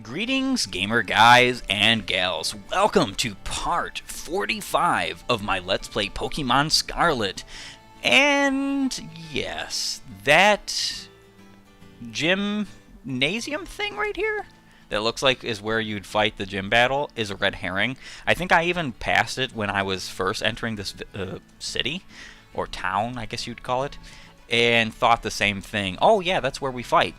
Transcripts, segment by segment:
Greetings, gamer guys and gals. Welcome to part 45 of my Let's Play Pokemon Scarlet. And yes, that gymnasium thing right here that looks like is where you'd fight the gym battle is a red herring. I think I even passed it when I was first entering this city, or town, I guess you'd call it, and thought the same thing. Oh yeah, that's where we fight.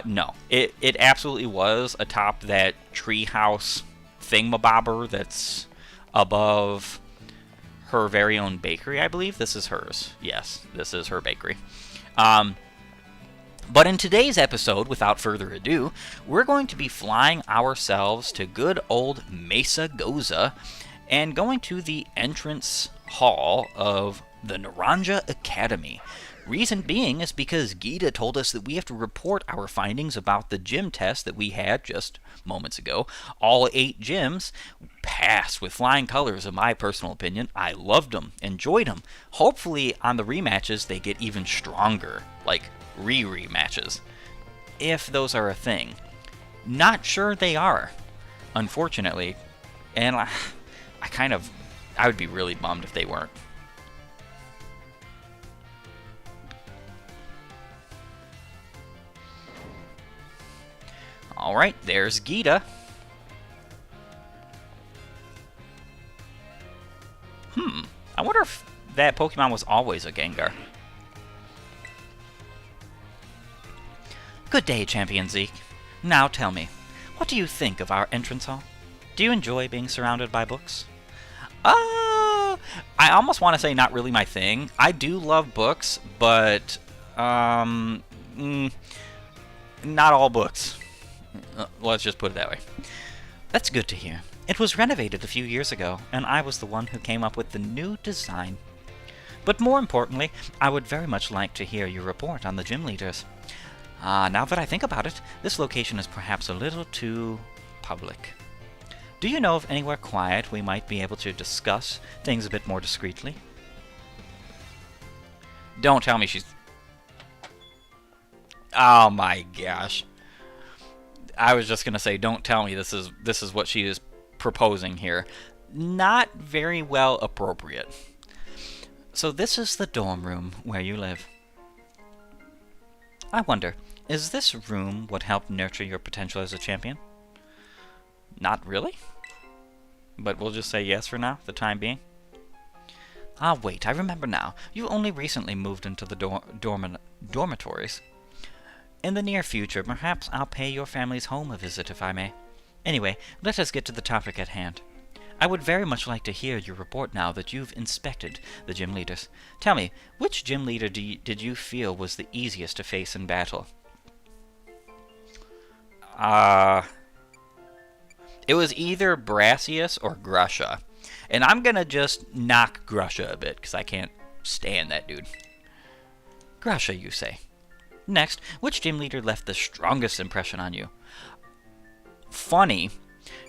No, it absolutely was atop that treehouse thingamabobber that's above her very own bakery, I believe. This is hers. Yes, this is her bakery. But in today's episode, without further ado, we're going to be flying ourselves to good old Mesa Goza and going to the entrance hall of the Naranja Academy. Reason being is because Gita told us that we have to report our findings about the gym test that we had just moments ago. All 8 gyms passed with flying colors, in my personal opinion. I loved them, enjoyed them. Hopefully on the rematches they get even stronger, like rematches, if those are a thing. Not sure they are, unfortunately, and I would be really bummed if they weren't. Alright, there's Gita. I wonder if that Pokemon was always a Gengar. Good day, Champion Zeke. Now tell me, what do you think of our entrance hall? Do you enjoy being surrounded by books? I almost want to say not really my thing. I do love books, but not all books. Let's just put it that way. That's good to hear. It was renovated a few years ago, and I was the one who came up with the new design. But more importantly, I would very much like to hear your report on the gym leaders. Now that I think about it, this location is perhaps a little too public. Do you know of anywhere quiet we might be able to discuss things a bit more discreetly? Don't tell me she's... Oh my gosh. I was just going to say, don't tell me this is what she is proposing here. Not very well appropriate. So this is the dorm room where you live. I wonder, is this room what helped nurture your potential as a champion? Not really? But we'll just say yes for now, the time being. Wait, I remember now. You only recently moved into the dormitories. In the near future, perhaps I'll pay your family's home a visit, if I may. Anyway, let us get to the topic at hand. I would very much like to hear your report now that you've inspected the gym leaders. Tell me, which gym leader did you feel was the easiest to face in battle? It was either Brassius or Grusha. And I'm gonna just knock Grusha a bit, because I can't stand that dude. Grusha, you say? Next, which gym leader left the strongest impression on you? Funny,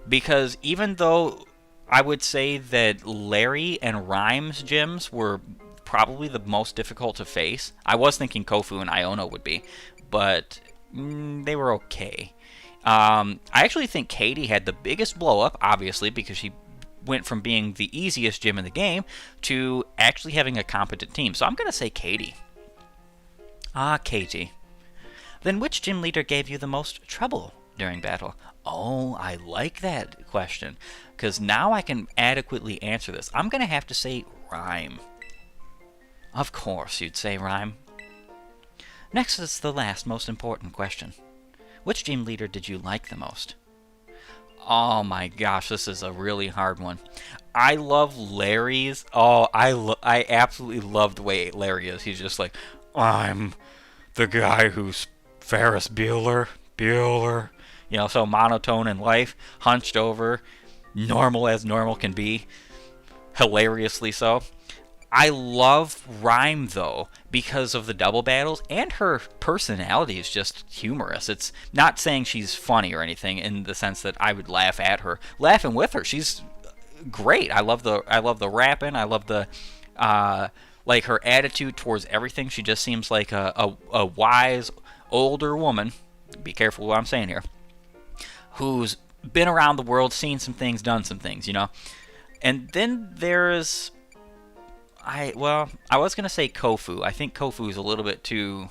because even though I would say that Larry and Rhyme's gyms were probably the most difficult to face, I was thinking Kofu and Iono would be, but they were okay. I actually think Katie had the biggest blow-up, obviously, because she went from being the easiest gym in the game to actually having a competent team. So I'm going to say Katie. Katie. Then which gym leader gave you the most trouble during battle? Oh, I like that question, because now I can adequately answer this. I'm going to have to say Rhyme. Of course you'd say Rhyme. Next is the last most important question. Which gym leader did you like the most? Oh my gosh, this is a really hard one. I love Larry's. Oh, I absolutely love the way Larry is. He's just like, I'm the guy who's Ferris Bueller. You know, so monotone in life, hunched over, normal as normal can be, hilariously so. I love Rhyme, though, because of the double battles, and her personality is just humorous. It's not saying she's funny or anything in the sense that I would laugh at her. Laughing with her, she's great. I love the rapping. I love the like her attitude towards everything. She just seems like a wise older woman. Be careful what I'm saying here. who's been around the world, seen some things, done some things, you know. And then there's I was gonna say Kofu. I think Kofu is a little bit too.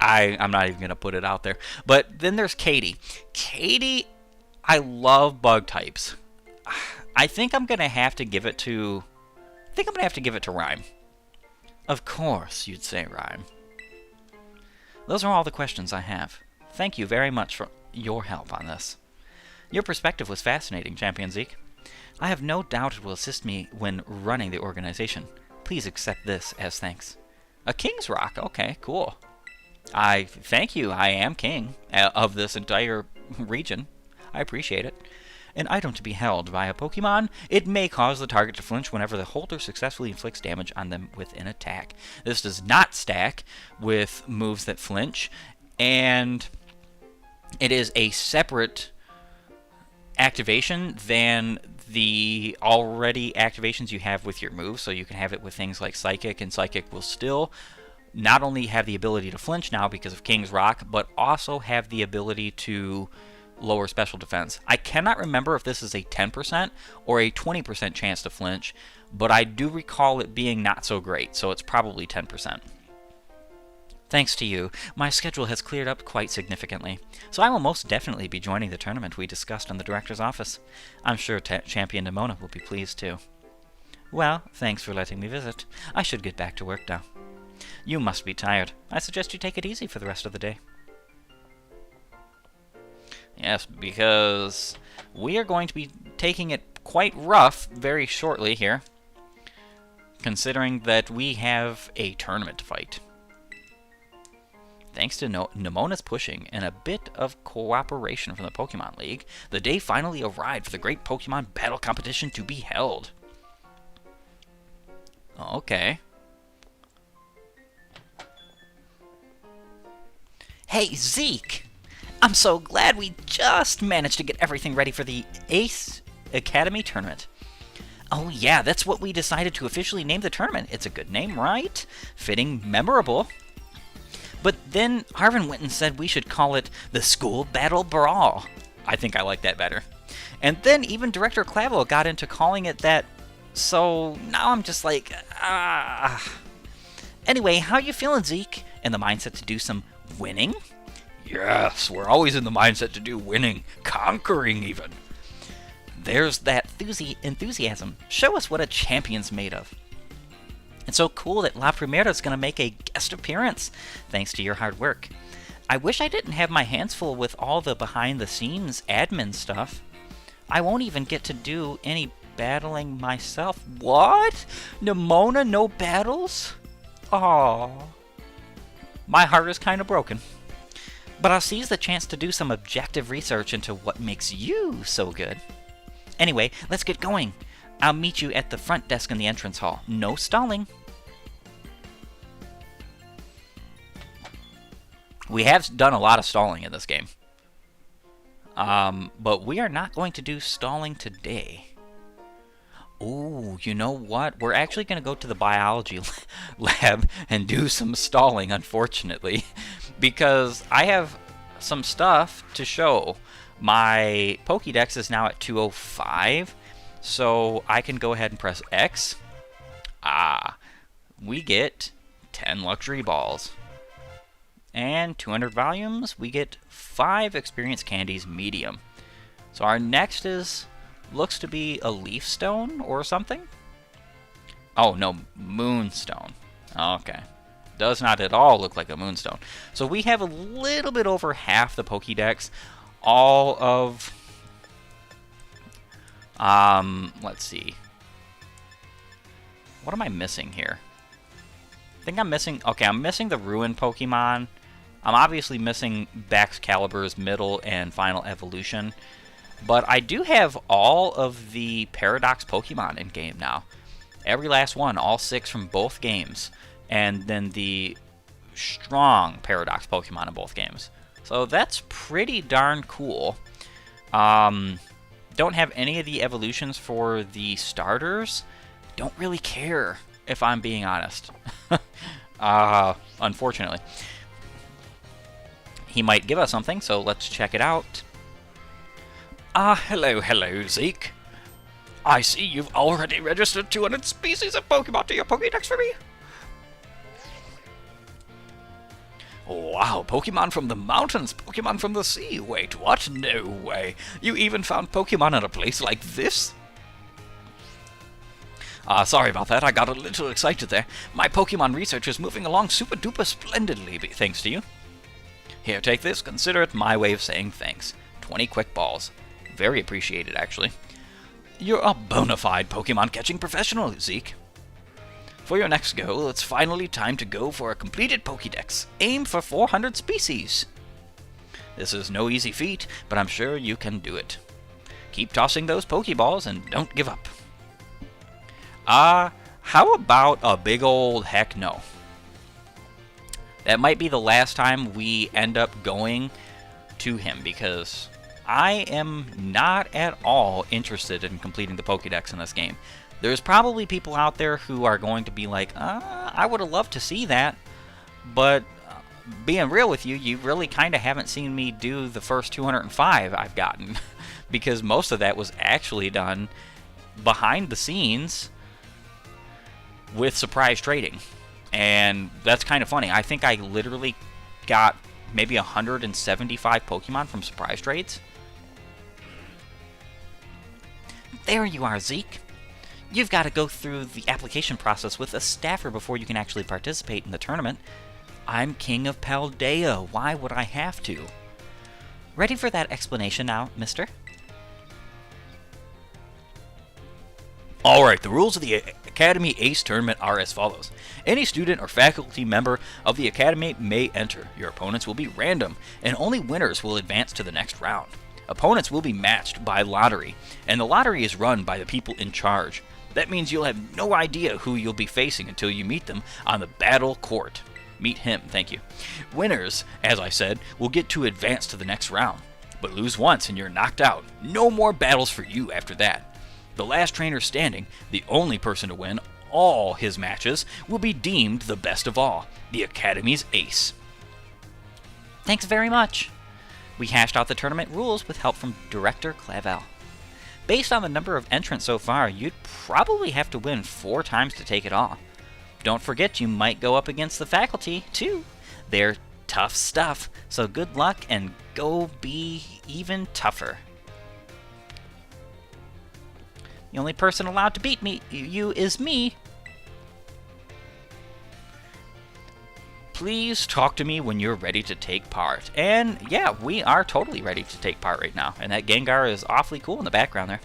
I'm not even gonna put it out there. But then there's Katie. Katie, I love bug types. I think I'm gonna have to give it to. I think I'm gonna have to give it to Rhyme. Of course, you'd say Rhyme. Those are all the questions I have. Thank you very much for your help on this. Your perspective was fascinating, Champion Zeke. I have no doubt it will assist me when running the organization. Please accept this as thanks. A King's Rock? Okay, cool. Thank you. I am king of this entire region. I appreciate it. An item to be held by a Pokemon. It may cause the target to flinch whenever the holder successfully inflicts damage on them with an attack. This does not stack with moves that flinch, and it is a separate activation than the already activations you have with your moves. So you can have it with things like Psychic, and Psychic will still not only have the ability to flinch now because of King's Rock, but also have the ability to lower special defense. I cannot remember if this is a 10% or a 20% chance to flinch, but I do recall it being not so great, so it's probably 10%. Thanks to you, my schedule has cleared up quite significantly, so I will most definitely be joining the tournament we discussed in the director's office. I'm sure Champion Nimona will be pleased too. Well, thanks for letting me visit. I should get back to work now. You must be tired. I suggest you take it easy for the rest of the day. Yes, because we are going to be taking it quite rough very shortly here, considering that we have a tournament to fight. Thanks to Nimona's pushing and a bit of cooperation from the Pokemon League, the day finally arrived for the great Pokemon battle competition to be held. Okay. Hey, Zeke! I'm so glad we just managed to get everything ready for the Ace Academy tournament. Oh yeah, that's what we decided to officially name the tournament. It's a good name, right? Fitting, memorable. But then Arven went and said we should call it the School Battle Brawl. I think I like that better. And then even Director Clavell got into calling it that, so now I'm just like, Anyway, how you feeling, Zeke? In the mindset to do some winning? Yes, we're always in the mindset to do winning, conquering even. There's that enthusiasm. Show us what a champion's made of. It's so cool that La Primera's going to make a guest appearance, thanks to your hard work. I wish I didn't have my hands full with all the behind-the-scenes admin stuff. I won't even get to do any battling myself. What? Nimona, no battles? Aww. My heart is kind of broken. But I'll seize the chance to do some objective research into what makes you so good. Anyway, let's get going. I'll meet you at the front desk in the entrance hall. No stalling. We have done a lot of stalling in this game. But we are not going to do stalling today. Ooh, you know what? We're actually going to go to the biology lab and do some stalling, unfortunately. Because I have some stuff to show. My Pokédex is now at 205. So I can go ahead and press X. We get 10 luxury balls. And 200 volumes, we get 5 experience candies medium. So our next looks to be a leaf stone or something. Oh no, moonstone. Okay. Does not at all look like a moonstone. So we have a little bit over half the Pokédex. All of... let's see. What am I missing here? I think I'm missing... Okay, I'm missing the Ruin Pokemon. I'm obviously missing Baxcalibur's middle and final evolution. But I do have all of the Paradox Pokemon in game now. Every last one, all 6 from both games. And then the strong Paradox Pokemon in both games. So that's pretty darn cool. Don't have any of the evolutions for the starters. Don't really care, if I'm being honest. Unfortunately. he might give us something, so let's check it out. Ah, hello, Zeke. I see you've already registered 200 species of Pokemon to your Pokédex for me. Wow, Pokemon from the mountains, Pokemon from the sea. Wait, what? No way. You even found Pokemon in a place like this? Sorry about that. I got a little excited there. My Pokemon research is moving along super-duper splendidly, thanks to you. Here, take this. Consider it my way of saying thanks. 20 quick balls. Very appreciated, actually. You're a bona fide Pokemon catching professional, Zeke. For your next goal, it's finally time to go for a completed Pokédex. Aim for 400 species. This is no easy feat, but I'm sure you can do it. Keep tossing those Pokeballs and don't give up. How about a big old heck no? That might be the last time we end up going to him, because I am not at all interested in completing the Pokédex in this game. There's probably people out there who are going to be like, I would have loved to see that, but being real with you, you really kind of haven't seen me do the first 205 I've gotten, because most of that was actually done behind the scenes with surprise trading. And that's kind of funny. I think I literally got maybe 175 Pokemon from surprise trades. There you are, Zeke. You've got to go through the application process with a staffer before you can actually participate in the tournament. I'm King of Paldea. Why would I have to? Ready for that explanation now, mister? Alright, the rules of the Academy Ace Tournament are as follows. Any student or faculty member of the Academy may enter. Your opponents will be random, and only winners will advance to the next round. Opponents will be matched by lottery, and the lottery is run by the people in charge. That means you'll have no idea who you'll be facing until you meet them on the battle court. Meet him, thank you. Winners, as I said, will get to advance to the next round, but lose once and you're knocked out. No more battles for you after that. The last trainer standing, the only person to win all his matches, will be deemed the best of all, the Academy's ace. Thanks very much. We hashed out the tournament rules with help from Director Clavell. Based on the number of entrants so far, you'd probably have to win 4 times to take it all. Don't forget you might go up against the faculty, too. They're tough stuff, so good luck and go be even tougher. The only person allowed to beat you is me. Please talk to me when you're ready to take part. And yeah, we are totally ready to take part right now. And that Gengar is awfully cool in the background there.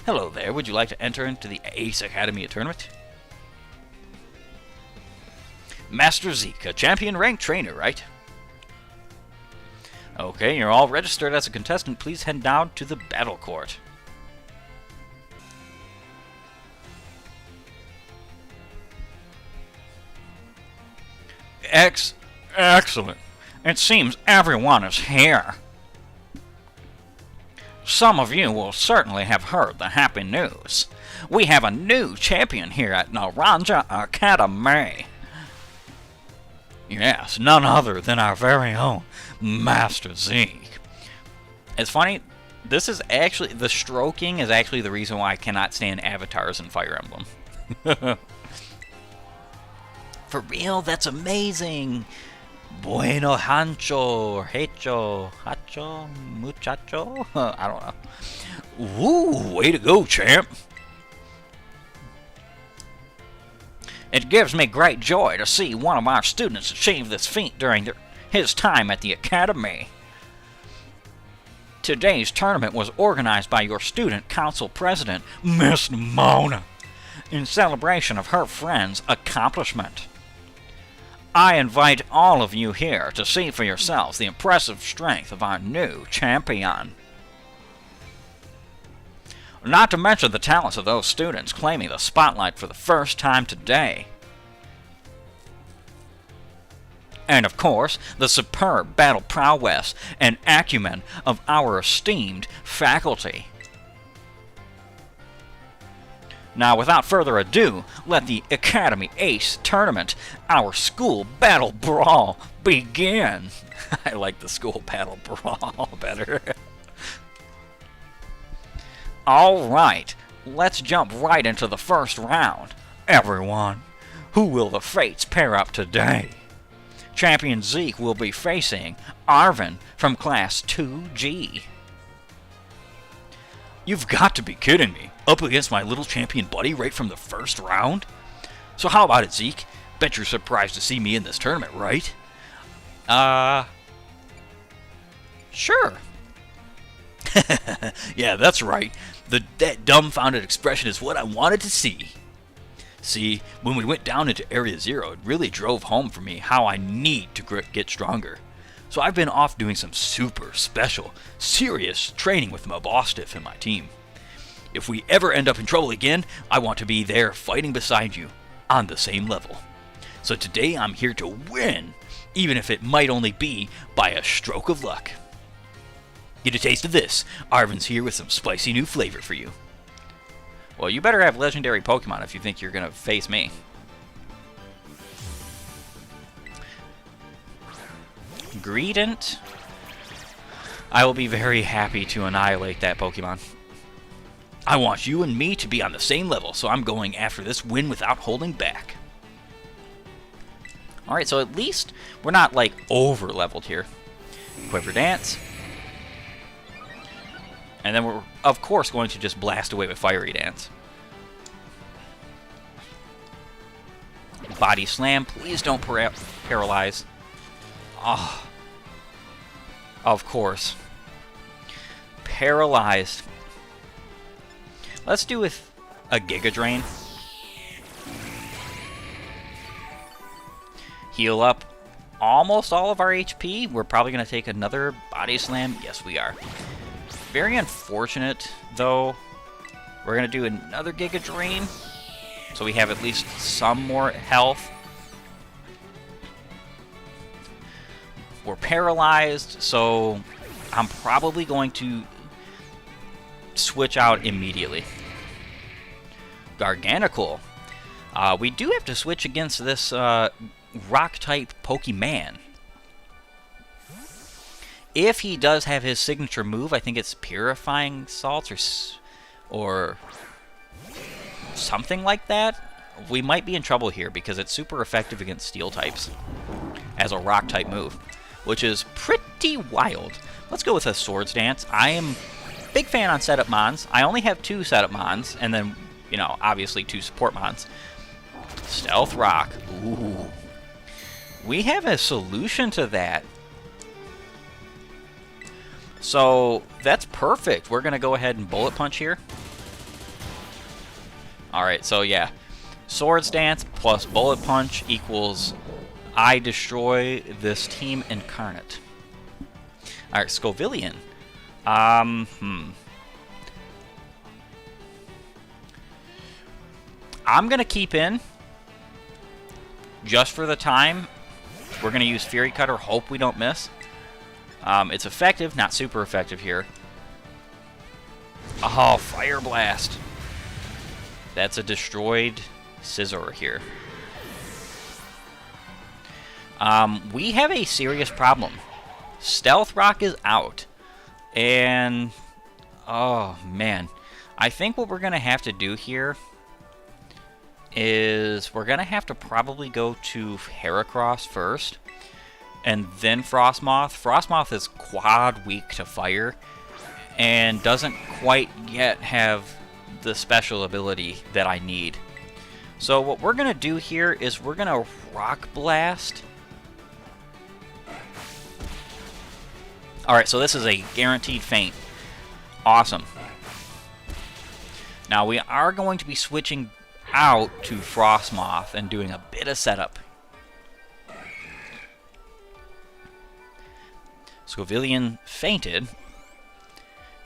Hello there, would you like to enter into the Ace Academy tournament? Master Zeke, a champion-ranked trainer, right? Okay, you're all registered as a contestant. Please head down to the battle court. Excellent. It seems everyone is here. Some of you will certainly have heard the happy news. We have a new champion here at Naranja Academy. Yes, none other than our very own Master Zeke. It's funny, this is actually, the stroking is actually the reason why I cannot stand avatars in Fire Emblem. For real? That's amazing! Bueno Hancho, or Hecho, Hacho, Muchacho? I don't know. Ooh, way to go, champ! It gives me great joy to see one of our students achieve this feat during his time at the Academy. Today's tournament was organized by your student council president, Miss Mona, in celebration of her friend's accomplishment. I invite all of you here to see for yourselves the impressive strength of our new champion. Not to mention the talents of those students claiming the spotlight for the first time today. And of course, the superb battle prowess and acumen of our esteemed faculty. Now, without further ado, let the Academy Ace Tournament, our school battle brawl, begin. I like the school battle brawl better. Alright, let's jump right into the first round. Everyone, who will the fates pair up today? Champion Zeke will be facing Arven from Class 2G. You've got to be kidding me. Up against my little champion buddy right from the first round? So how about it, Zeke? Bet you're surprised to see me in this tournament, right? Sure. Yeah, that's right. That dumbfounded expression is what I wanted to see. See, when we went down into Area 0, it really drove home for me how I need to get stronger. So I've been off doing some super special, serious training with my boss stiff and my team. If we ever end up in trouble again, I want to be there fighting beside you, on the same level. So today I'm here to win, even if it might only be by a stroke of luck. Get a taste of this. Arven's here with some spicy new flavor for you. Well, you better have legendary Pokemon if you think you're going to face me. Greedent. I will be very happy to annihilate that Pokemon. I want you and me to be on the same level, so I'm going after this win without holding back. Alright, so at least we're not, like, over-leveled here. Quiver Dance. And then we're, of course, going to just blast away with Fiery Dance. Body Slam. Please don't paralyze. Oh. Of course. Paralyzed. Let's do with a Giga Drain. Heal up almost all of our HP. We're probably going to take another Body Slam. Yes, we are. Very unfortunate, though. We're going to do another Giga Drain, so we have at least some more health. We're paralyzed, so I'm probably going to switch out immediately. Garganacl. We do have to switch against this Rock-type Pokemon. If he does have his signature move, I think it's Purifying Salts or something like that, we might be in trouble here because it's super effective against Steel types as a Rock-type move, which is pretty wild. Let's go with a Swords Dance. I am a big fan on setup Mons. I only have 2 setup Mons, and then, you know, obviously 2 support Mons. Stealth Rock. Ooh. We have a solution to that. So, that's perfect. We're going to go ahead and Bullet Punch here. Alright, so yeah. Swords Dance plus Bullet Punch equals I destroy this team incarnate. Alright, Scovillian. I'm going to keep in. Just for the time. We're going to use Fury Cutter. Hope we don't miss. It's effective, not super effective here. Oh, Fire Blast. That's a destroyed Scizor here. We have a serious problem. Stealth Rock is out. And, oh, man. I think what we're going to have to do here is we're going to have to probably go to Heracross first. And then Frostmoth. Frostmoth is quad weak to fire. And doesn't quite yet have the special ability that I need. So what we're going to do here is we're going to Rock Blast. Alright, so this is a guaranteed feint. Awesome. Now we are going to be switching out to Frostmoth and doing a bit of setup. Scovillian fainted.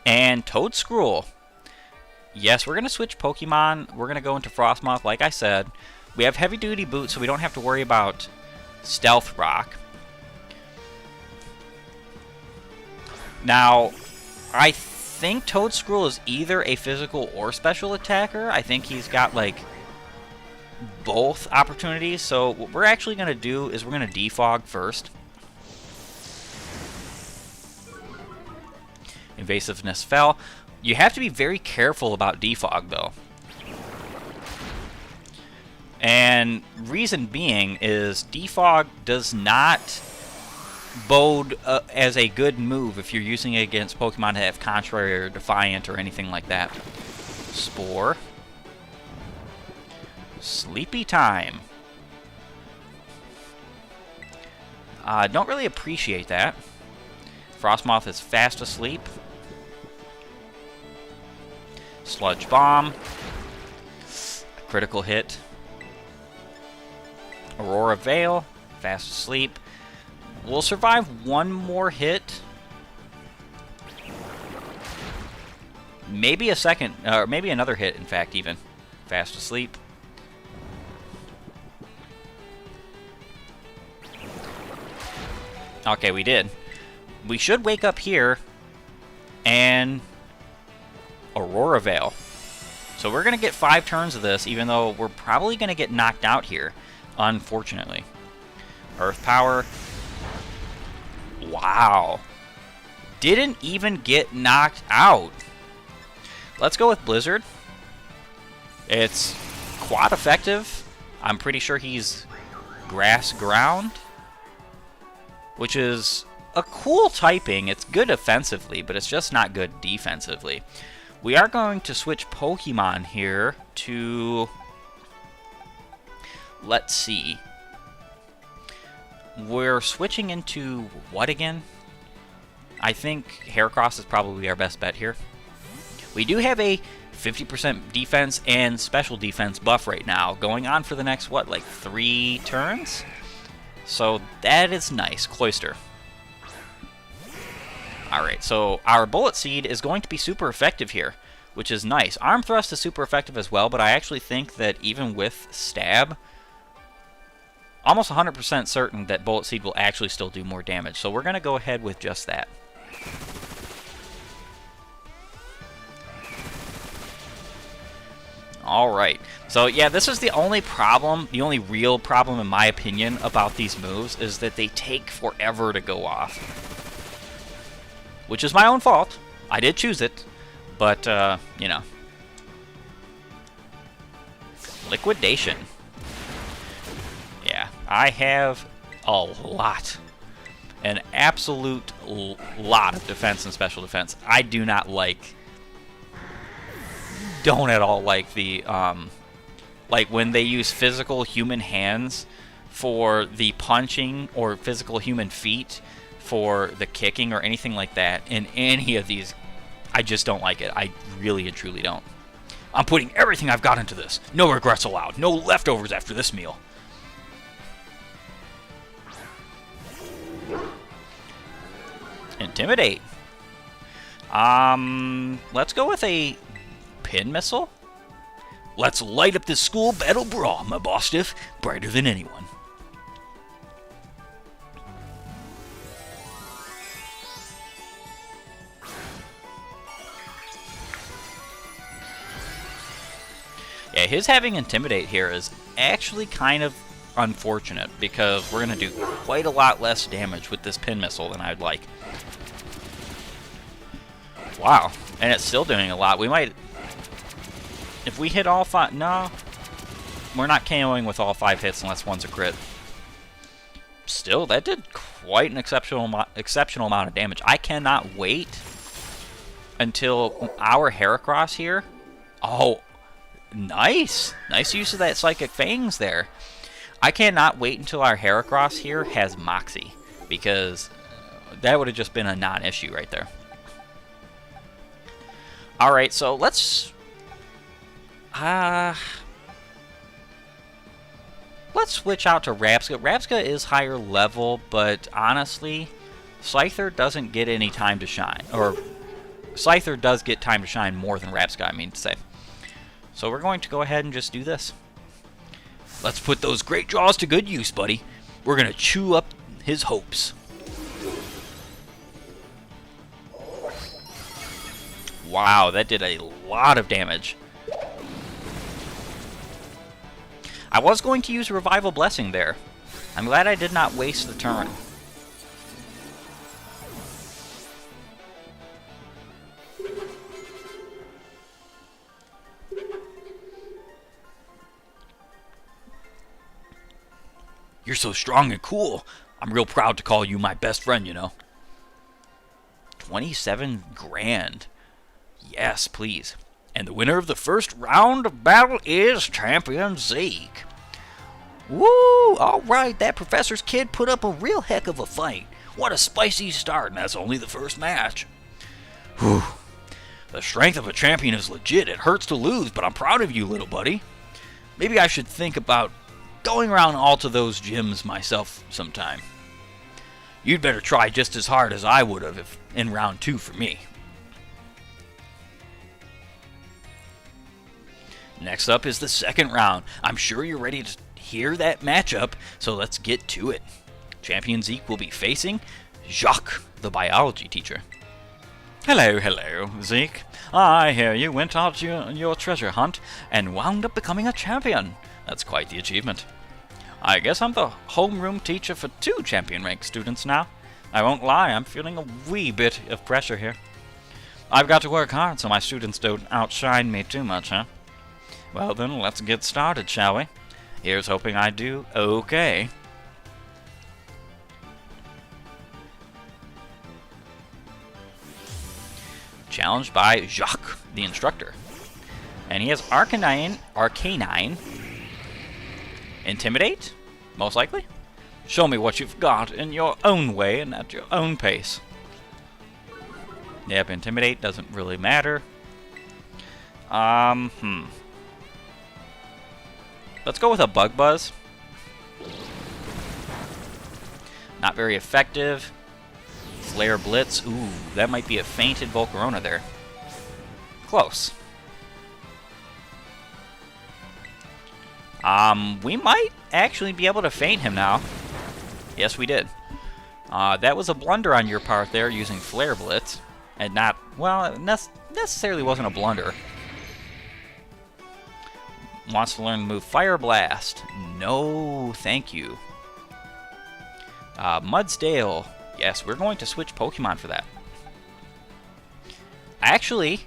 And Toadscruel. Yes, we're going to switch Pokemon. We're going to go into Frostmoth, like I said. We have Heavy Duty Boots, so we don't have to worry about Stealth Rock. Now, I think Toadscruel is either a physical or special attacker. I think he's got, like, both opportunities. So what we're actually going to do is we're going to defog first. Invasiveness fell. You have to be very careful about defog, though. And reason being is defog does not bode as a good move if you're using it against Pokemon that have Contrary or Defiant or anything like that. Spore. Sleepy time. Don't really appreciate that. Frostmoth is fast asleep. Sludge Bomb. Critical hit. Aurora Veil. Fast asleep. We'll survive one more hit. Maybe a second, or maybe another hit, in fact, even. Fast asleep. Okay, we did. We should wake up here and Aurora Veil. So we're going to get 5 turns of this, even though we're probably going to get knocked out here, unfortunately. Earth Power. Wow. Didn't even get knocked out. Let's go with Blizzard. It's quad effective. I'm pretty sure he's Grass Ground, which is a cool typing. It's good offensively, but it's just not good defensively. We are going to switch Pokemon here to... Let's see. We're switching into what again? I think Heracross is probably our best bet here. We do have a 50% defense and special defense buff right now, going on for the next, what, like 3 turns? So that is nice. Cloyster. Alright, so our Bullet Seed is going to be super effective here, which is nice. Arm Thrust is super effective as well, but I actually think that even with Stab, almost 100% certain that Bullet Seed will actually still do more damage. So we're going to go ahead with just that. Alright, so yeah, this is the only problem, the only real problem in my opinion about these moves is that they take forever to go off. Which is my own fault. I did choose it, but, you know. Liquidation. Yeah, I have a lot. An absolute lot of defense and special defense. I do not like... Don't at all like the, like when they use physical human hands for the punching or physical human feet for the kicking or anything like that in any of these. I just don't like it. I really and truly don't. I'm putting everything I've got into this. No regrets allowed. No leftovers after this meal. Intimidate. Let's go with a Pin Missile? Let's light up this school battle brawl, my boss stiff. Brighter than anyone. Yeah, his having Intimidate here is actually kind of unfortunate because we're going to do quite a lot less damage with this Pin Missile than I'd like. Wow, and it's still doing a lot. We might... If we hit all 5... No. We're not KOing with all 5 hits unless one's a crit. Still, that did quite an exceptional amount of damage. I cannot wait until our Heracross here... Oh, nice! Nice use of that Psychic Fangs there. I cannot wait until our Heracross here has Moxie, because that would have just been a non-issue right there. Alright, so let's switch out to Rapska. Rapska is higher level, but honestly, Scyther doesn't get any time to shine. Or, Scyther does get time to shine more than Rapska, I mean to say. So we're going to go ahead and just do this. Let's put those great draws to good use, buddy. We're going to chew up his hopes. Wow, that did a lot of damage. I was going to use Revival Blessing there. I'm glad I did not waste the turn. You're so strong and cool. I'm real proud to call you my best friend, you know. 27 grand. Yes, please. And the winner of the first round of battle is Champion Zeke. Woo! Alright, that professor's kid put up a real heck of a fight. What a spicy start, and that's only the first match. Whew. The strength of a champion is legit. It hurts to lose, but I'm proud of you, little buddy. Maybe I should think about going around all to those gyms myself sometime. You'd better try just as hard as I would have if in round 2 for me. Next up is the second round. I'm sure you're ready to hear that matchup, so let's get to it. Champion Zeke will be facing Jacques, the biology teacher. Hello, Zeke. I hear you went out on your treasure hunt and wound up becoming a champion. That's quite the achievement. I guess I'm the homeroom teacher for 2 champion rank students now. I won't lie, I'm feeling a wee bit of pressure here. I've got to work hard so my students don't outshine me too much, huh? Well then, let's get started, shall we? Here's hoping I do okay. Challenged by Jacques, the instructor. And he has Arcanine, Intimidate? Most likely? Show me what you've got in your own way and at your own pace. Yep, Intimidate doesn't really matter. Let's go with a Bug Buzz. Not very effective. Flare Blitz. Ooh, that might be a fainted Volcarona there. Close. We might actually be able to feint him now. Yes, we did. That was a blunder on your part there, using Flare Blitz. And not, well, it necessarily wasn't a blunder. Wants to learn the move Fire Blast. No, thank you. Mudsdale. Yes, we're going to switch Pokemon for that. Actually,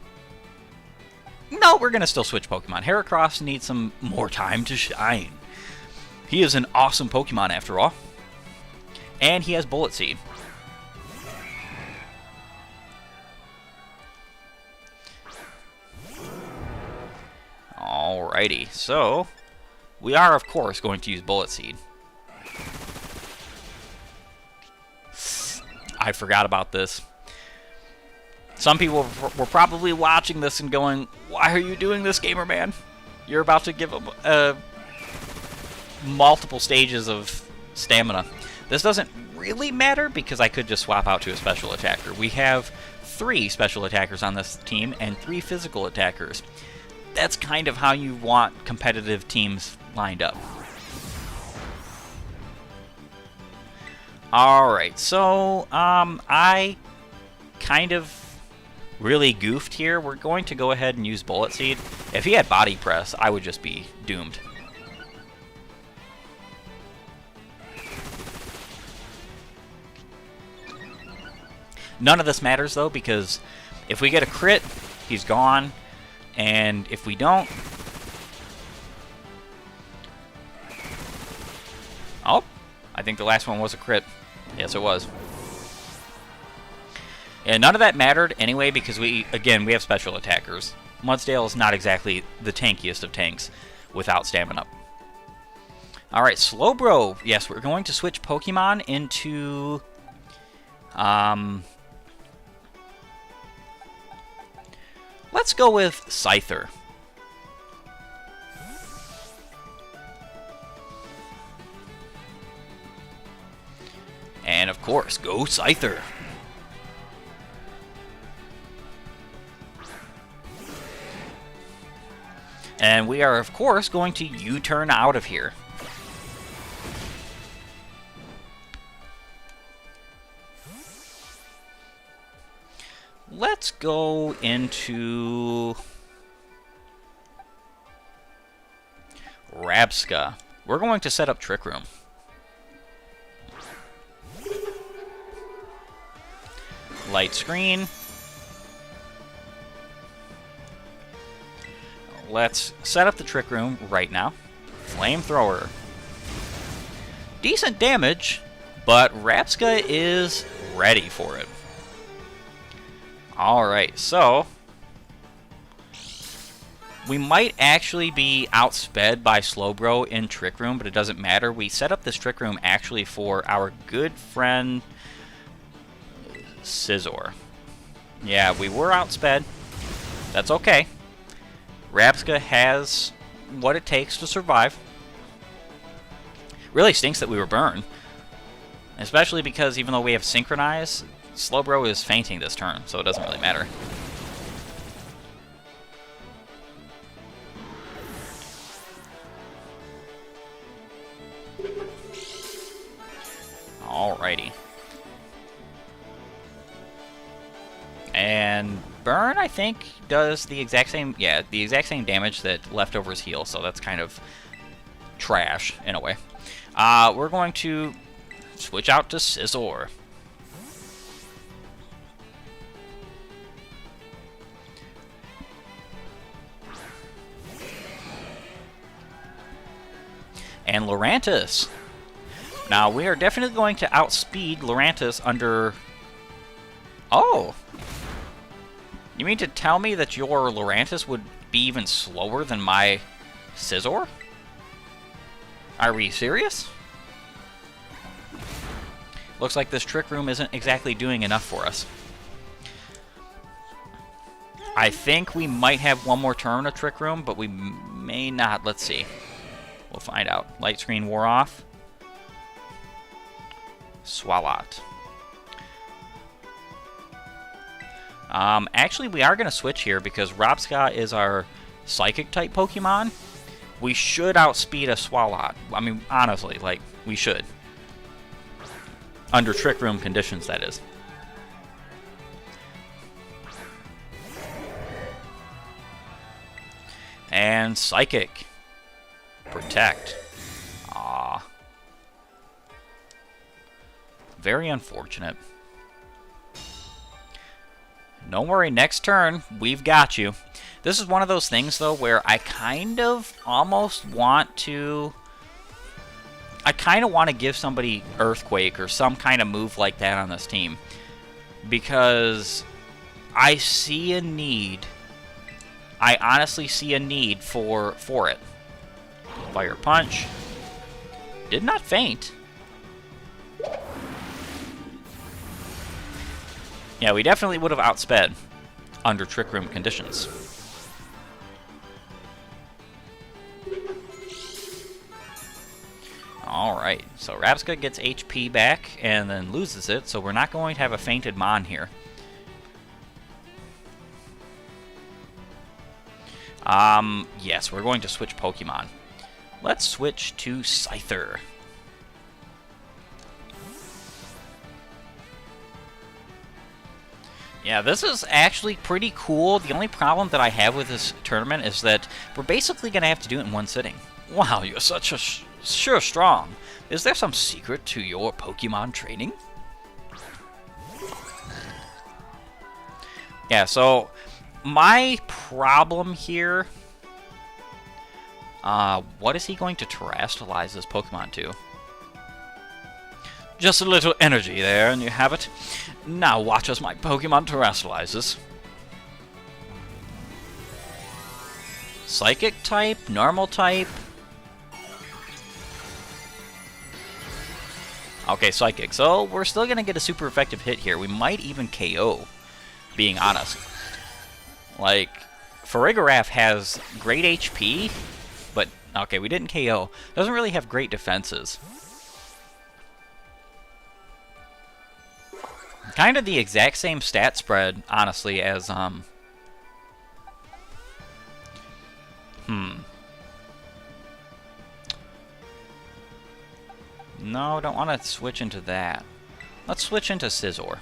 no, we're going to still switch Pokemon. Heracross needs some more time to shine. He is an awesome Pokemon after all. And he has Bullet Seed. Alrighty, so we are, of course, going to use Bullet Seed. I forgot about this. Some people were probably watching this and going, why are you doing this, Gamer Man? You're about to give him multiple stages of stamina. This doesn't really matter because I could just swap out to a special attacker. We have 3 special attackers on this team and 3 physical attackers. That's kind of how you want competitive teams lined up. Alright, so I kind of really goofed here. We're going to go ahead and use Bullet Seed. If he had Body Press, I would just be doomed. None of this matters, though, because if we get a crit, he's gone. And if we don't... Oh, I think the last one was a crit. Yes, it was. And none of that mattered anyway because we have special attackers. Mudsdale is not exactly the tankiest of tanks without stamina. Alright, Slowbro. Yes, we're going to switch Pokemon into... let's go with Scyther. And of course, go Scyther. And we are, of course, going to U-turn out of here. let's go into Rabska. We're going to set up Trick Room. Light screen. Let's set up the Trick Room right now. Flamethrower. Decent damage, but Rabska is ready for it. Alright, so we might actually be outsped by Slowbro in Trick Room, but it doesn't matter. We set up this Trick Room actually for our good friend Scizor. Yeah, we were outsped. That's okay. Rabska has what it takes to survive. Really stinks that we were burned. Especially because even though we have Synchronize, Slowbro is fainting this turn, so it doesn't really matter. Alrighty. And Burn, I think, does the exact same, yeah, the exact same damage that Leftovers heal, so that's kind of trash, in a way. We're going to switch out to Scizor. And Lurantis. Now, we are definitely going to outspeed Lurantis under... Oh! You mean to tell me that your Lurantis would be even slower than my Scizor? Are we serious? Looks like this Trick Room isn't exactly doing enough for us. I think we might have one more turn of Trick Room, but we may not. Let's see. We'll find out. Light screen wore off. Swalot. Actually, we are going to switch here because Rabska is our Psychic-type Pokemon. We should outspeed a Swalot. I mean, honestly, like, we should. Under Trick Room conditions, that is. And Psychic. Protect. Ah. Very unfortunate. Don't worry, next turn, we've got you. This is one of those things, though, where I kind of almost want to... I kind of want to give somebody Earthquake or some kind of move like that on this team. Because I see a need. I honestly see a need for it. Fire Punch. Did not faint. Yeah, we definitely would have outsped under Trick Room conditions. Alright, so Rabska gets HP back and then loses it, so we're not going to have a fainted Mon here. Yes, we're going to switch Pokemon. Let's switch to Scyther. Yeah, this is actually pretty cool. The only problem that I have with this tournament is that we're basically going to have to do it in one sitting. Wow, you're such a sure strong. Is there some secret to your Pokemon training? Yeah, so my problem here... what is he going to terrestrialize this Pokemon to? Just a little energy there, and you have it. Now watch as my Pokemon terrestrializes. Psychic type, normal type. Okay, Psychic. So we're still going to get a super effective hit here. We might even KO, being honest. Like, Farigiraf has great HP, but, okay, we didn't KO. Doesn't really have great defenses. Kind of the exact same stat spread, honestly, as, No, don't want to switch into that. Let's switch into Scizor.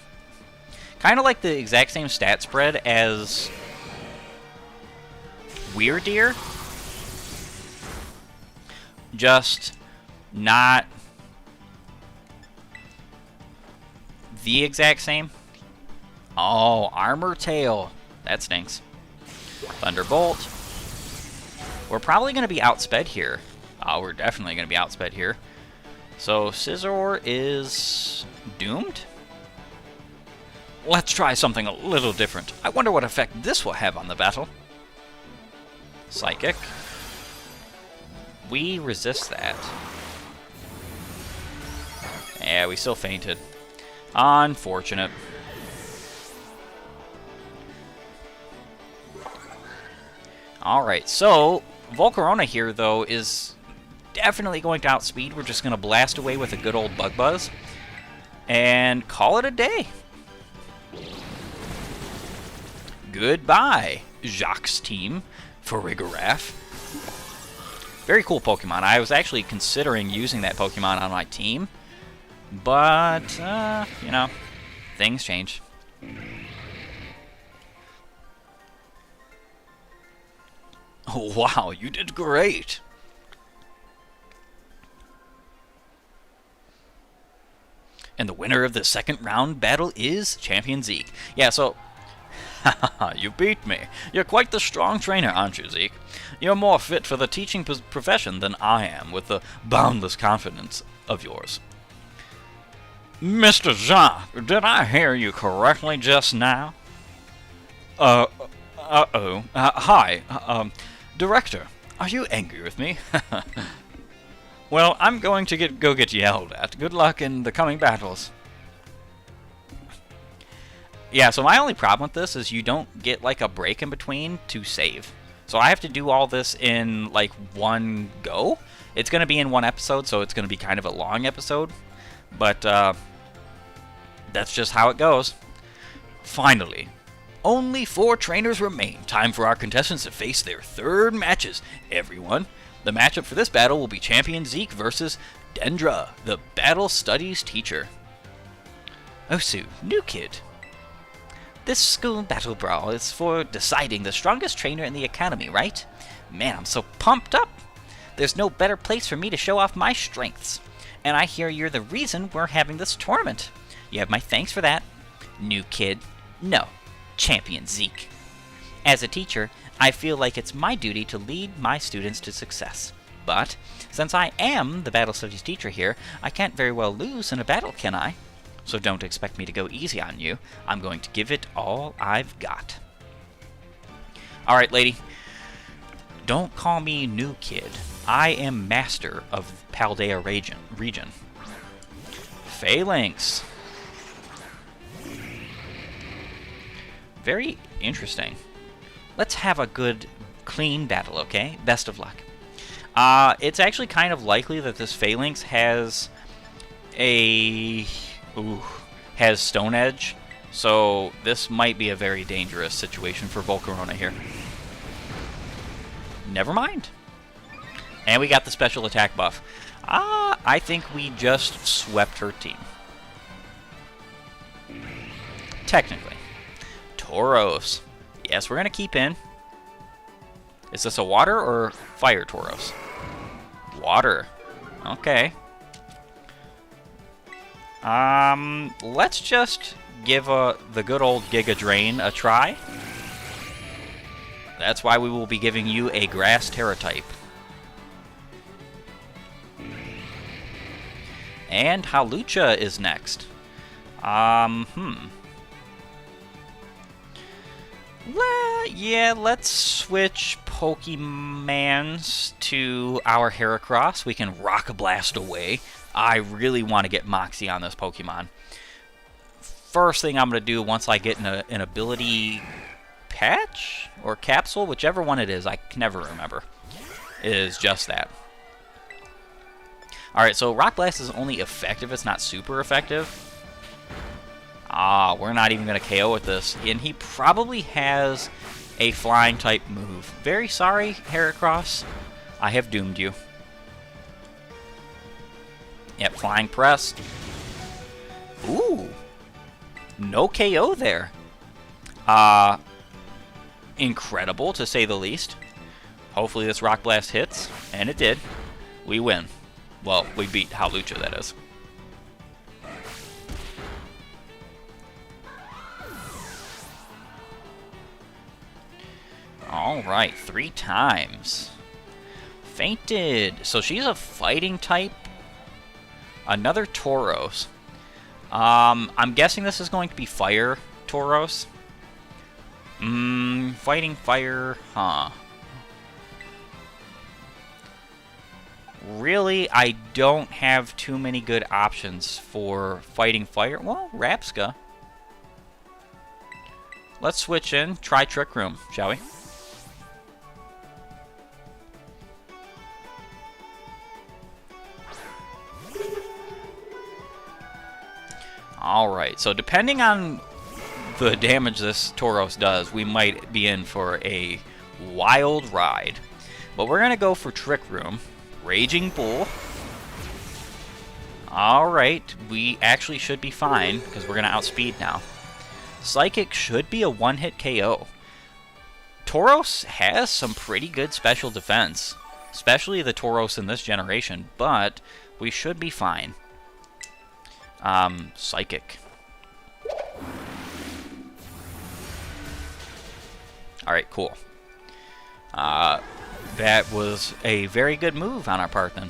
Kind of like the exact same stat spread as Weirdeer. Just not the exact same. Oh, Armor Tail. That stinks. Thunderbolt. We're probably going to be outsped here. Oh, we're definitely going to be outsped here. So, Scizor is doomed? Let's try something a little different. I wonder what effect this will have on the battle. Psychic. We resist that. Yeah, we still fainted. Unfortunate. Alright, so Volcarona here, though, is definitely going to outspeed. We're just going to blast away with a good old Bug Buzz and call it a day. Goodbye, Jacques' team, Farigiraf. Very cool Pokemon. I was actually considering using that Pokemon on my team, but, you know, things change. Oh, wow, you did great. And the winner of the second round battle is Champion Zeke. Yeah, so... You beat me. You're quite the strong trainer, aren't you, Zeke? You're more fit for the teaching profession than I am, with the boundless confidence of yours. Mr. Jacques, did I hear you correctly just now? Hi, Director, are you angry with me? Well, I'm going to go get yelled at. Good luck in the coming battles. Yeah, so my only problem with this is you don't get, like, a break in between to save. So I have to do all this in, like, one go. It's going to be in one episode, so it's going to be kind of a long episode. But, that's just how it goes. Finally, only 4 trainers remain. Time for our contestants to face their third matches, everyone. The matchup for this battle will be Champion Zeke versus Dendra, the Battle Studies teacher. Osu, new kid. This school battle brawl is for deciding the strongest trainer in the academy, right? Man, I'm so pumped up. There's no better place for me to show off my strengths. And I hear you're the reason we're having this tournament. You have my thanks for that. New kid. No, Champion Zeke. As a teacher, I feel like it's my duty to lead my students to success. But, since I am the Battle Studies teacher here, I can't very well lose in a battle, can I? So don't expect me to go easy on you. I'm going to give it all I've got. Alright, lady. Don't call me new kid. I am master of Paldea region. Phalanx. Very interesting. Let's have a good, clean battle, okay? Best of luck. It's actually kind of likely that this Phalanx has has Stone Edge, so this might be a very dangerous situation for Volcarona here. Never mind. And we got the special attack buff. I think we just swept her team. Technically. Tauros. Yes, we're going to keep in. Is this a water or fire Tauros? Water. Okay. Let's just give the good old Giga Drain a try. That's why we will be giving you a Grass Terra type. And Hawlucha is next. Yeah, let's switch Pokemons to our Heracross. We can Rock Blast away. I really want to get Moxie on this Pokemon. First thing I'm going to do once I get an ability patch or capsule, whichever one it is, I can never remember, is just that. Alright, so Rock Blast is only effective, it's not super effective. We're not even going to KO with this. And he probably has a flying type move. Very sorry, Heracross. I have doomed you. Yep, flying press. Ooh. No KO there. Incredible, to say the least. Hopefully this Rock Blast hits, and it did. We win. Well, we beat Hawlucha, that is. Alright, 3 times. Fainted. So she's a fighting type. Another Tauros. I'm guessing this is going to be Fire Tauros. Fighting Fire, huh. Really, I don't have too many good options for fighting fire. Well, Rapska. Let's switch in, try Trick Room, shall we? Alright, so depending on the damage this Tauros does, we might be in for a wild ride. But we're going to go for Trick Room. Raging Bull. Alright, we actually should be fine, because we're going to outspeed now. Psychic should be a one-hit KO. Tauros has some pretty good special defense, especially the Tauros in this generation, but we should be fine. Psychic. Alright, cool. That was a very good move on our part then.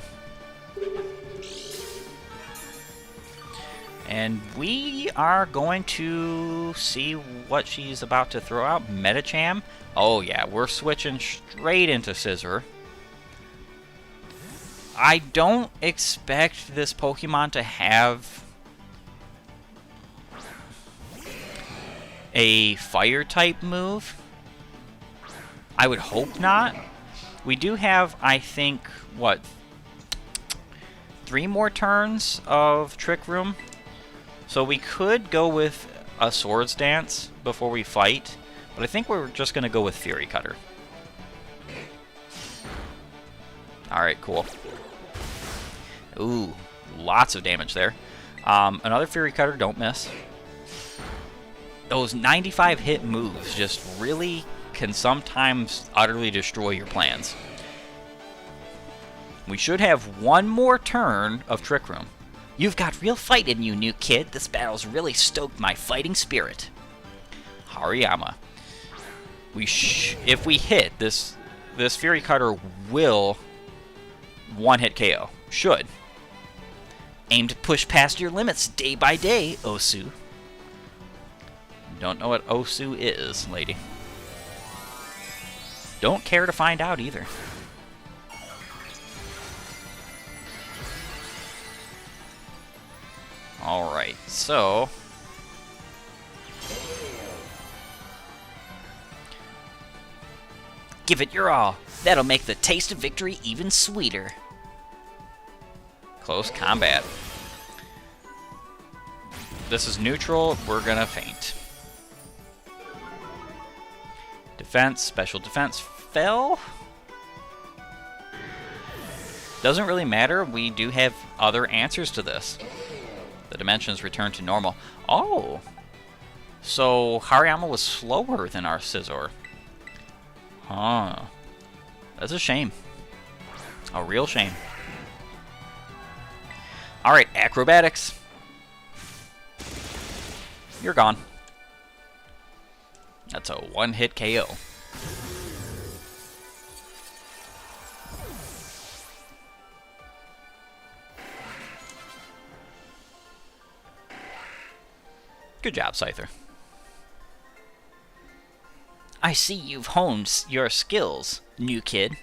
And we are going to see what she's about to throw out. Medicham. Oh yeah, we're switching straight into Scizor. I don't expect this Pokemon to have a fire type move. I would hope not. We do have, I think, what, 3 more turns of Trick Room? So we could go with a Swords Dance before we fight, but I think we're just going to go with Fury Cutter. Alright, cool. Ooh, lots of damage there. Another Fury Cutter, don't miss. Those 95 hit moves just really can sometimes utterly destroy your plans. We should have 1 more turn of Trick Room. You've got real fight in you, new kid. This battle's really stoked my fighting spirit. Hariyama. If we hit, this Fury Cutter will one-hit KO. Should. Aim to push past your limits day by day, Osu. Don't know what Osu is, lady. Don't care to find out either. Alright, so give it your all. That'll make the taste of victory even sweeter. Close combat. This is neutral. We're gonna faint. Defense, special defense, fell. Doesn't really matter. We do have other answers to this. The dimensions return to normal. Oh! So Hariyama was slower than our Scizor. Huh. That's a shame. A real shame. Alright, acrobatics. You're gone. That's a one-hit KO. Good job, Scyther. I see you've honed your skills, new kid.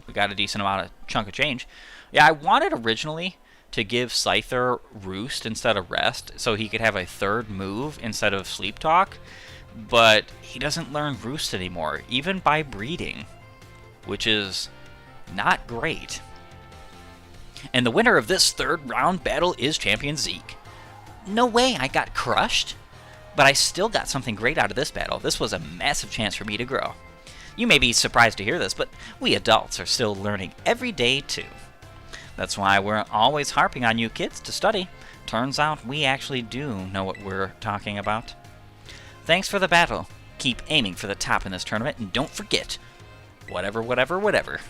We got a decent amount of chunk of change. Yeah, I wanted originally to give Scyther Roost instead of Rest, so he could have a third move instead of Sleep Talk, but he doesn't learn Roost anymore, even by breeding, which is not great. And the winner of this third round battle is Champion Zeke. No way, I got crushed, but I still got something great out of this battle. This was a massive chance for me to grow. You may be surprised to hear this, but we adults are still learning every day too. That's why we're always harping on you kids to study. Turns out we actually do know what we're talking about. Thanks for the battle. Keep aiming for the top in this tournament, and don't forget, whatever, whatever, whatever.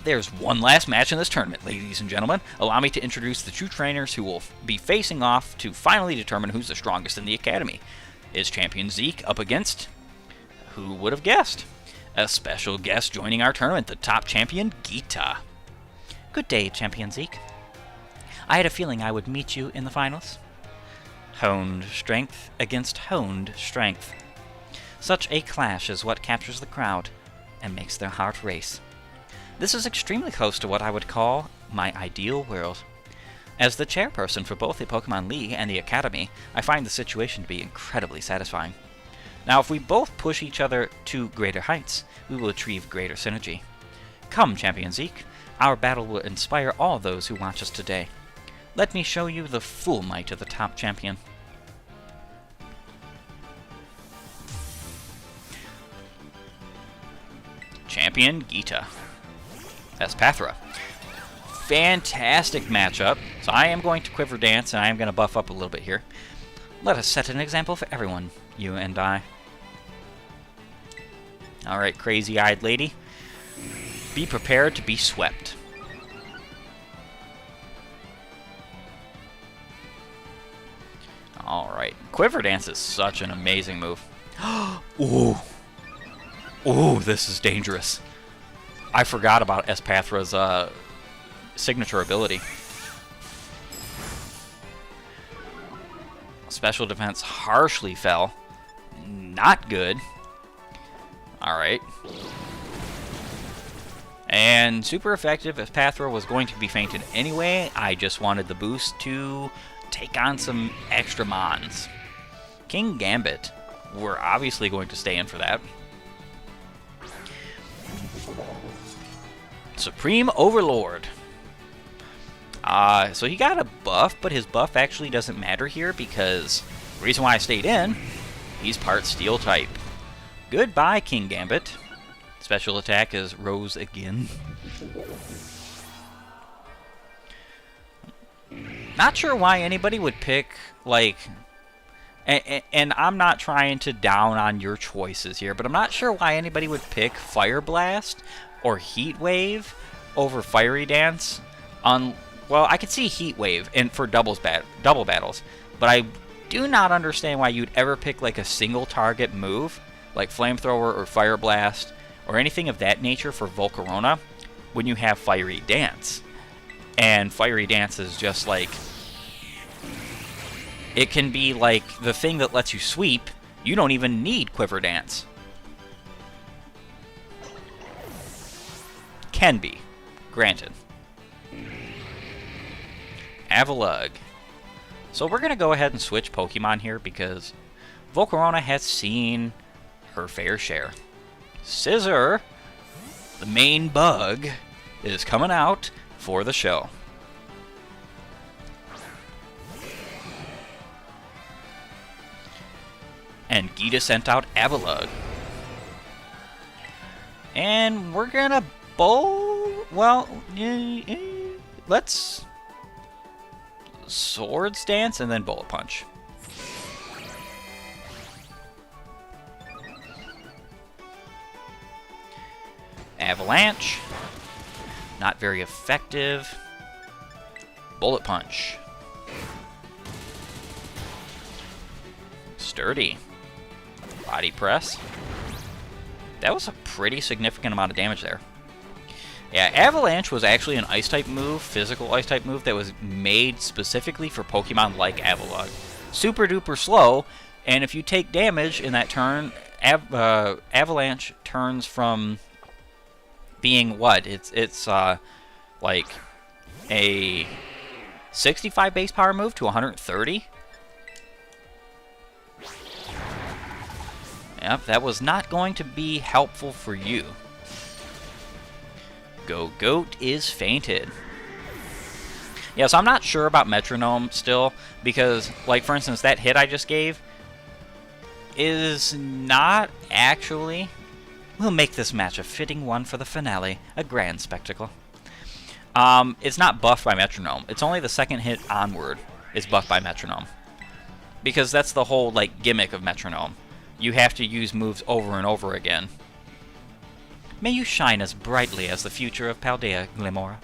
There's one last match in this tournament, ladies and gentlemen. Allow me to introduce the two trainers who will be facing off to finally determine who's the strongest in the academy. Is Champion Zeke up against... who would have guessed? A special guest joining our tournament, the top champion, Geeta. Good day, Champion Zeke. I had a feeling I would meet you in the finals. Honed strength against honed strength. Such a clash is what captures the crowd and makes their heart race. This is extremely close to what I would call my ideal world. As the chairperson for both the Pokemon League and the Academy, I find the situation to be incredibly satisfying. Now, if we both push each other to greater heights, we will achieve greater synergy. Come, Champion Zeke, our battle will inspire all those who watch us today. Let me show you the full might of the top champion. Champion Geeta. Espathra. Fantastic matchup. So I am going to Quiver Dance, and I am going to buff up a little bit here. Let us set an example for everyone, you and I. Alright, crazy-eyed lady. Be prepared to be swept. Alright. Quiver Dance is such an amazing move. Ooh. Ooh, this is dangerous. I forgot about Espathra's signature ability. Special defense harshly fell. Not good. Alright. And super effective. Espathra was going to be fainted anyway. I just wanted the boost to take on some extra mons. King Gambit. We're obviously going to stay in for that. Supreme Overlord. So he got a buff, but his buff actually doesn't matter here because the reason why I stayed in, he's part Steel type. Goodbye, King Gambit. Special attack is Rose again. Not sure why anybody would pick, like... And I'm not trying to down on your choices here, but I'm not sure why anybody would pick Fire Blast or Heat Wave over Fiery Dance. Well, I could see Heat Wave for double battles, but I do not understand why you'd ever pick like a single target move, like Flamethrower or Fire Blast, or anything of that nature for Volcarona, when you have Fiery Dance. And Fiery Dance is just like... it can be like the thing that lets you sweep. You don't even need Quiver Dance. Can be. Granted. Avalugg. So we're going to go ahead and switch Pokemon here because Volcarona has seen her fair share. Scizor, the main bug, is coming out for the show. And Geeta sent out Avalugg. And we're gonna let's Swords Dance and then Bullet Punch. Avalanche. Not very effective. Bullet Punch. Sturdy. Body Press. That was a pretty significant amount of damage there. Yeah, Avalanche was actually an Ice-type move, physical Ice-type move, that was made specifically for Pokemon like Avalugg. Super duper slow, and if you take damage in that turn, Avalanche turns from being what? It's like a 65 base power move to 130. Yep, that was not going to be helpful for you. Goat is fainted. Yeah, so I'm not sure about Metronome still, because, like, for instance, that hit I just gave is not actually... We'll make this match a fitting one for the finale, a grand spectacle. It's not buffed by metronome. It's only the second hit onward is buffed by metronome. Because that's the whole, like, gimmick of metronome. You have to use moves over and over again. May you shine as brightly as the future of Paldea, Glimora.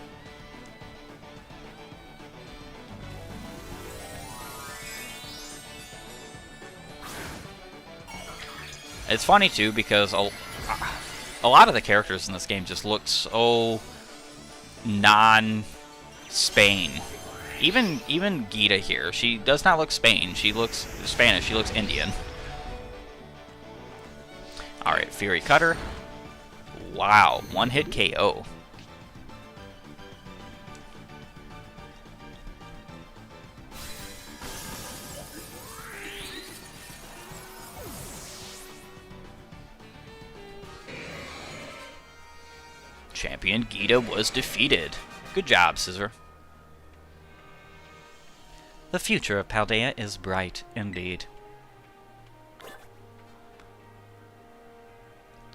It's funny, too, because a lot of the characters in this game just look so non-Spain. Even Geeta here, she does not look Spain. She looks Spanish. She looks Indian. Alright, Fury Cutter. Wow, one-hit KO. Champion Geeta was defeated. Good job, Scissor. The future of Paldea is bright indeed.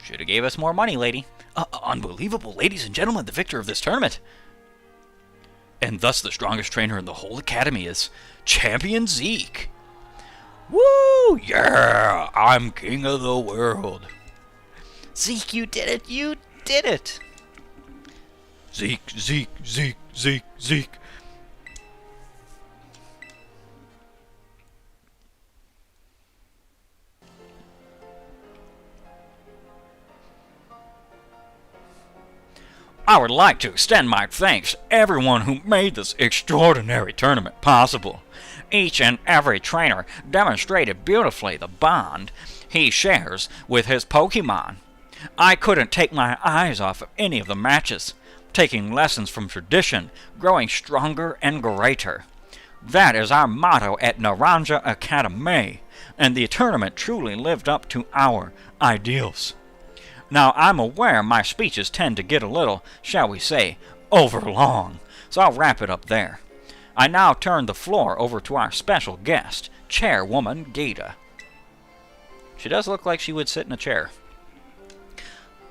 Should have gave us more money, lady. Unbelievable, ladies and gentlemen, the victor of this tournament. And thus the strongest trainer in the whole academy is Champion Zeke. Woo! Yeah! I'm king of the world. Zeke, you did it! You did it! Zeke, Zeke, Zeke, Zeke, Zeke. I would like to extend my thanks to everyone who made this extraordinary tournament possible. Each and every trainer demonstrated beautifully the bond he shares with his Pokémon. I couldn't take my eyes off of any of the matches, taking lessons from tradition, growing stronger and greater. That is our motto at Naranja Academy, and the tournament truly lived up to our ideals. Now, I'm aware my speeches tend to get a little, shall we say, overlong, so I'll wrap it up there. I now turn the floor over to our special guest, Chairwoman Geeta. She does look like she would sit in a chair.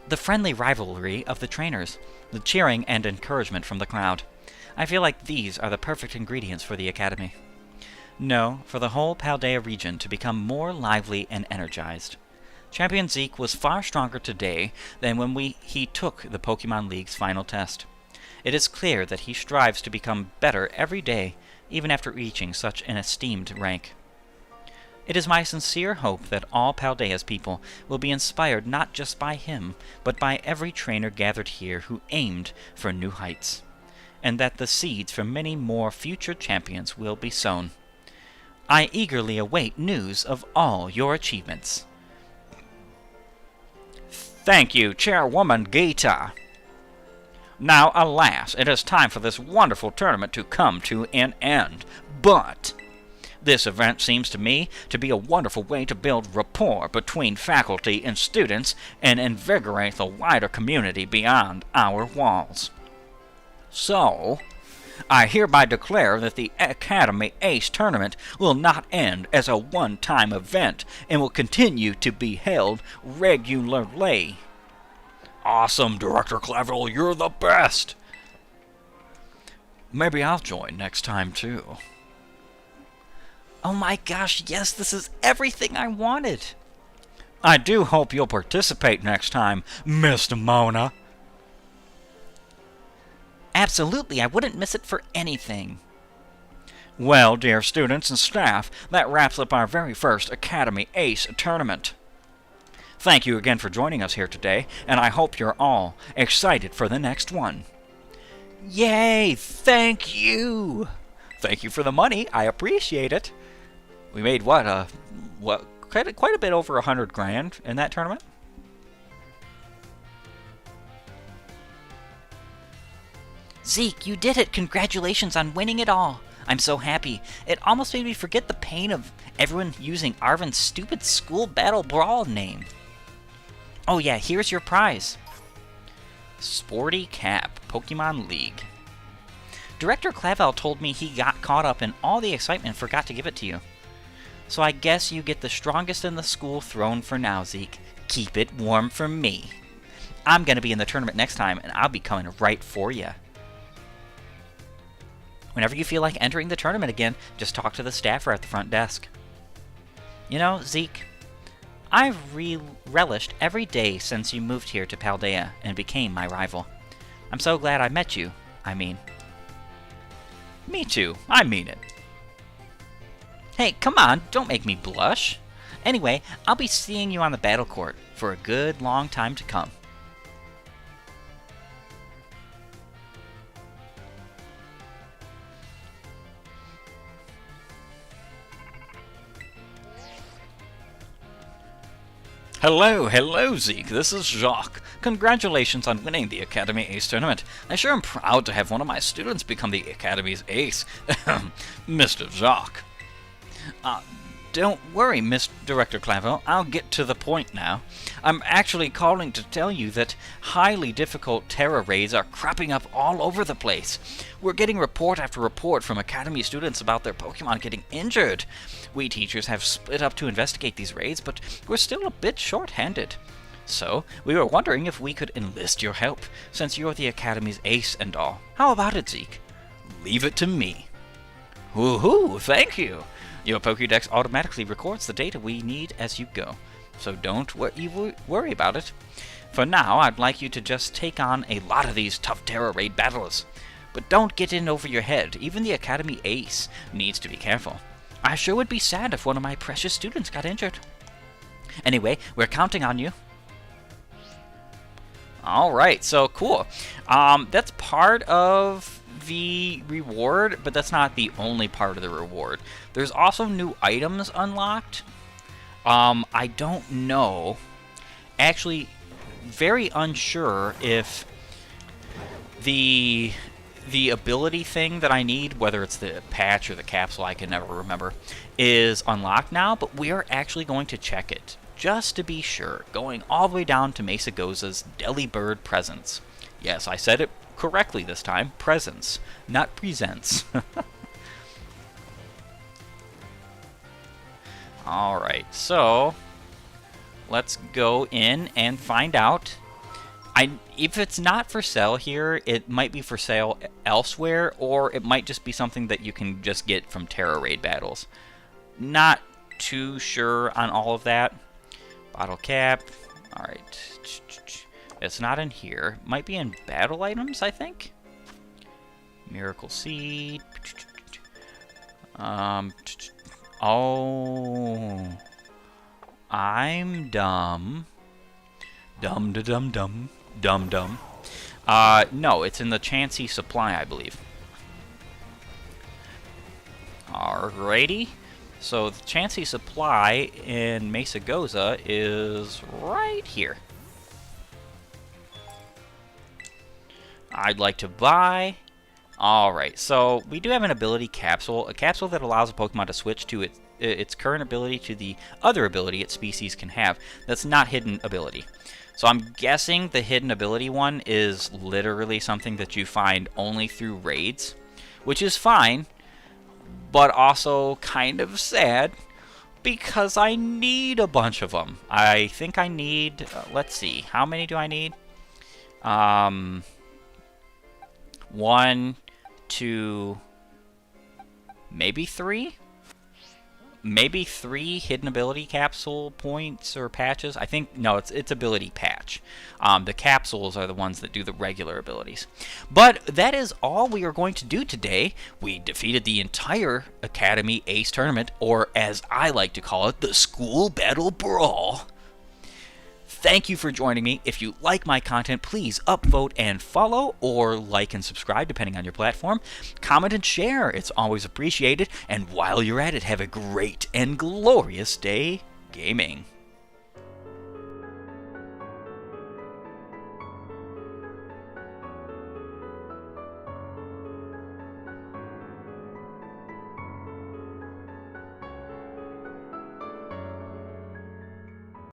The friendly rivalry of the trainers, the cheering and encouragement from the crowd. I feel like these are the perfect ingredients for the Academy. No, for the whole Paldea region to become more lively and energized. Champion Zeke was far stronger today than when he took the Pokemon League's final test. It is clear that he strives to become better every day, even after reaching such an esteemed rank. It is my sincere hope that all Paldea's people will be inspired not just by him, but by every trainer gathered here who aimed for new heights, and that the seeds for many more future champions will be sown. I eagerly await news of all your achievements. Thank you, Chairwoman Geeta. Now, alas, it is time for this wonderful tournament to come to an end. But this event seems to me to be a wonderful way to build rapport between faculty and students and invigorate the wider community beyond our walls. So, I hereby declare that the Academy Ace Tournament will not end as a one-time event and will continue to be held regularly. Awesome, Director Clavell, you're the best! Maybe I'll join next time, too. Oh my gosh, yes, this is everything I wanted! I do hope you'll participate next time, Miss Mona. Absolutely, I wouldn't miss it for anything. Well, dear students and staff, that wraps up our very first Academy Ace Tournament. Thank you again for joining us here today, and I hope you're all excited for the next one. Yay! Thank you! Thank you for the money, I appreciate it. We made quite a bit over 100 grand in that tournament. Zeke, you did it! Congratulations on winning it all! I'm so happy. It almost made me forget the pain of everyone using Arven's stupid school battle brawl name. Oh yeah, here's your prize. Sporty Cap, Pokemon League. Director Clavell told me he got caught up in all the excitement and forgot to give it to you. So I guess you get the strongest in the school throne for now, Zeke. Keep it warm for me. I'm gonna be in the tournament next time, and I'll be coming right for you. Whenever you feel like entering the tournament again, just talk to the staffer at the front desk. You know, Zeke, I've relished every day since you moved here to Paldea and became my rival. I'm so glad I met you, I mean. Me too, I mean it. Hey, come on, don't make me blush. Anyway, I'll be seeing you on the battle court for a good long time to come. Hello, Zeke. This is Jacques. Congratulations on winning the Academy Ace Tournament. I sure am proud to have one of my students become the Academy's ace. Mr. Jacques. Don't worry, Miss Director Clavell. I'll get to the point now. I'm actually calling to tell you that highly difficult terror raids are cropping up all over the place. We're getting report after report from Academy students about their Pokémon getting injured. We teachers have split up to investigate these raids, but we're still a bit short-handed. So, we were wondering if we could enlist your help, since you're the Academy's ace and all. How about it, Zeke? Leave it to me. Woohoo! Thank you! Your Pokédex automatically records the data we need as you go, so don't worry about it. For now, I'd like you to just take on a lot of these tough terror raid battles. But don't get in over your head. Even the Academy ace needs to be careful. I sure would be sad if one of my precious students got injured. Anyway, we're counting on you. Alright, so cool. That's part of the reward, but that's not the only part of the reward. There's also new items unlocked. I don't know. Actually, very unsure if the ability thing that I need, whether it's the patch or the capsule, I can never remember, is unlocked now, but we are actually going to check it, just to be sure, going all the way down to Mesa Goza's Delibird Presence. Yes, I said it correctly this time. Presence, not presents. Alright, so let's go in and find out. If it's not for sale here, it might be for sale elsewhere, or it might just be something that you can just get from Terra Raid battles. Not too sure on all of that. Bottle cap. Alright. It's not in here. Might be in battle items, I think. Miracle Seed. Oh. I'm dumb. Dumb. No, it's in the Chansey Supply, I believe. Alrighty. So the Chansey Supply in Mesa Goza is right here. I'd like to buy. Alright, so we do have an ability capsule. A capsule that allows a Pokemon to switch to its current ability to the other ability its species can have. That's not hidden ability. So I'm guessing the hidden ability one is literally something that you find only through raids, which is fine, but also kind of sad, because I need a bunch of them. I think I need, let's see, how many do I need? 1, 2, maybe 3? Maybe 3 hidden ability capsule points or patches. I think, no, it's ability patch. The capsules are the ones that do the regular abilities. But that is all we are going to do today. We defeated the entire Academy Ace Tournament, or as I like to call it, the School Battle Brawl. Thank you for joining me. If you like my content, please upvote and follow, or like and subscribe, depending on your platform. Comment and share. It's always appreciated. And while you're at it, have a great and glorious day gaming.